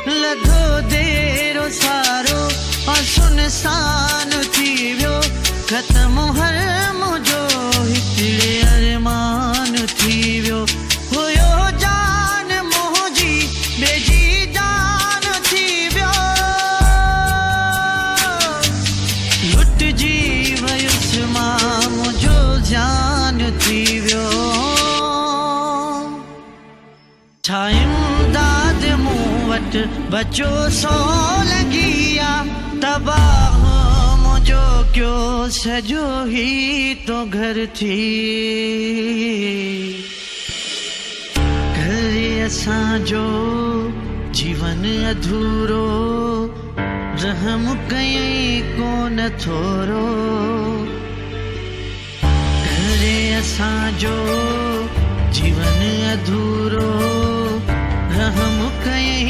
लधो देरो सारो और सुनसान थी वियो ख़त्म हर मुझो हिकिड़े अरमान थी वियो हुयो जान मुंहिंजी बेजी जान थी वियो लुटिजी वयुसि मां मुंहिंजो जान थी वियो छा इमदाद मूं वटि बचो सो लॻी आ तबाह मुंहिंजो कयो सॼो ही तो घर थी करे असांजो जीवन अधूरो रहम कयईं कोन थोरो करे असांजो जीवन अधूरो रहम कयईं